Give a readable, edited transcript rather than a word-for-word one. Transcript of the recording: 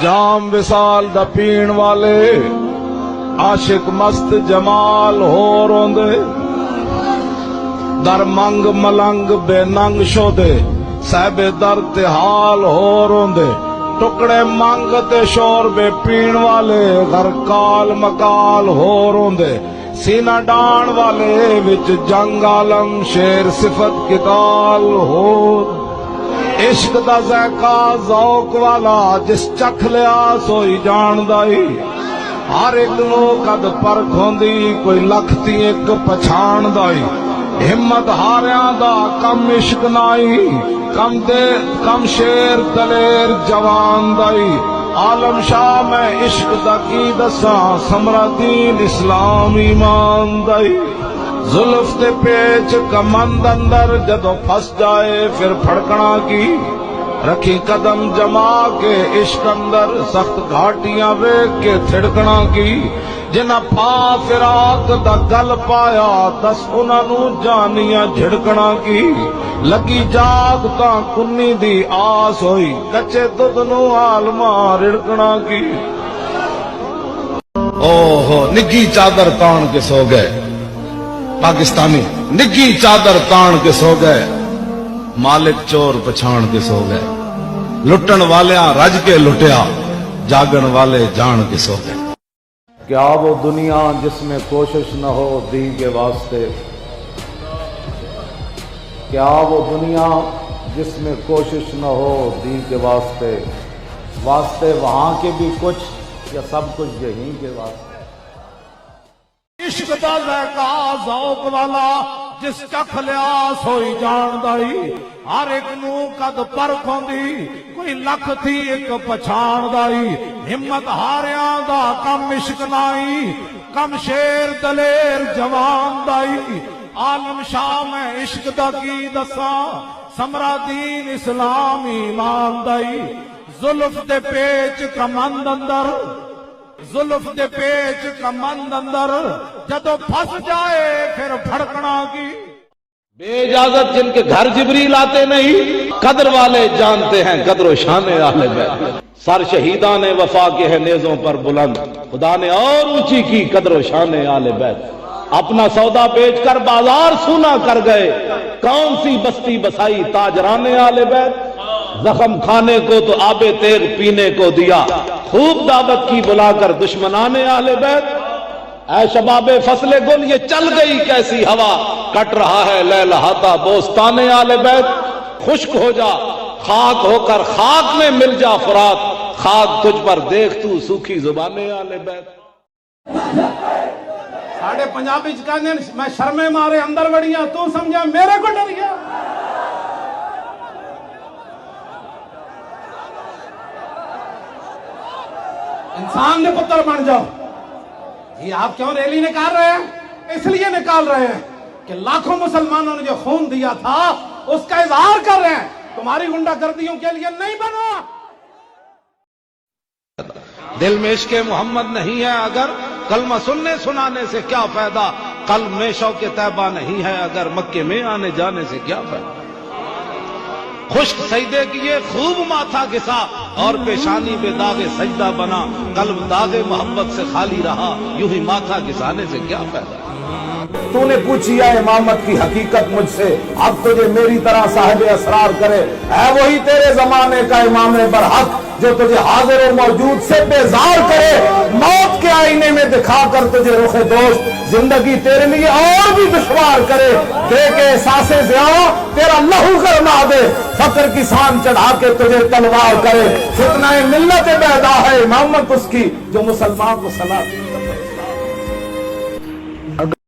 जाम विसाल दा पीण वाले आशिक मस्त जमाल हो रोंदे दर मंग मलंग बेनंग शोदे साहबे दर ते हाल हो रोंदे टुकड़े मंग ते शोर बे पीण वाले घर काल मकाल हो रोंदे सीना डाण वाले विच जंग आलम शेर सिफत किताल हो इश्क दा ज़ायका ज़ौक वाला जिस चख लिया सोई जानदा ही हर एक नू कद परख होंदी कोई लख ती एक पछाणदा ही हिम्मत हारियां दा कम इश्क नाई कम शेर दलेर जवान दा ही आलम शाह मैं इश्क दा की दसां समरा दीन इस्लाम ईमान दा ही जुल्फ ते पेच कमंद अंदर जदों फंस जाए फिर फड़कना की रखी कदम जमा के इश्क अंदर सख्त घाटियां वेख के थिड़कना की जिन्हां पा फिराक दा गल पाया दस उन्हां नू जानियां झिड़कना की लगी जाग तां कुन्नी दी आस होई कच्चे दुध नू आलमा रिड़कना की ओहो निगी चादर तान के सो गए पाकिस्तानी निगी चादर तान के सो गए मालिक चोर पछाण के सो गए लुटन वालियां रज के लुटिया जागन वाले जान के सो गए क्या वो दुनिया जिसमें कोशिश न हो दी के वास्ते क्या वो दुनिया जिसमें कोशिश न हो दी के वास्ते वास्ते वहां के भी कुछ या सब कुछ यहीं के वास्ते इश्क दा ज़ायका ज़ौक वाला जिस चख लिया सोई जानदा ही हर एक नू कद परख होंदी कोई लख थी एक पछाणदा ही हिम्मत हारियां दा कम इश्क नाई कम शेर दलेर जवान दा ही आलम शाह मैं इश्क दा की दसां समरा दीन इस्लाम ईमान दा ही जुल्फ दे पेच कमंद अंदर जुल्फ दे पेच कमंद अंदर जदों फंस जाए फिर फड़कना की बेइजाजत जिनके घर जिबरील आते नहीं कदर वाले जानते हैं कदर शाने आले बैत सर शहीदा ने वफा के है नेजों पर बुलंद खुदा ने और ऊंची की कदर शाने आले बैत अपना सौदा बेचकर बाजार सूना कर गए कौन सी बस्ती बसाई ताजराने आले बैत जख्म खाने को तो आबे तेग पीने को दिया खूब दावत की बुलाकर दुश्मनाने आले बैत ऐ शबाबे फसले गुल ये चल गई कैसी हवा कट रहा है लहलहाता बोस्ताने आले बैत खुश्क हो जा खाक होकर खाक में मिल जा फुरात खाक तुझ पर देख तू सूखी जुबाने आले बैत साढ़े पंजाबी च कहंदे मैं शर्मे मारे अंदर वड़िया तू समझा मेरे को डर गया इंसान ने पुत्र बन जाओ ये आप क्यों रैली निकाल रहे हैं इसलिए निकाल रहे हैं कि लाखों मुसलमानों ने जो खून दिया था उसका इजहार कर रहे हैं तुम्हारी गुंडागर्दियों के लिए नहीं बना दिल में इश्क़ मोहम्मद नहीं है अगर कलमा सुनने सुनाने से क्या फायदा कल्ब में शौक़ तैबा नहीं है अगर मक्के में आने जाने से क्या फायदा खुश्क सजदे किए खूब माथा घिसा और पेशानी पे दागे सजदा बना कल्ब दागे मोहब्बत से खाली रहा यूं ही माथा घिसाने से क्या फायदा तूने पूछी है इमामत की हकीकत मुझसे अब तुझे मेरी तरह साहिब असरार करे है वही तेरे जमाने का इमाम बरहक जो तुझे हाजिर और मौजूद से बेजार करे मौत के आईने में दिखाकर तुझे रुखे दोस्त जिंदगी तेरे लिए और भी दुश्वार करे दे के एहसासे ज़िया तेरा लहू गरमा दे फक्र की शान चढ़ा के तुझे तलवार करे फितना मिल्लत बैदा है इमामत उसकी जो मुसलमान को सलाह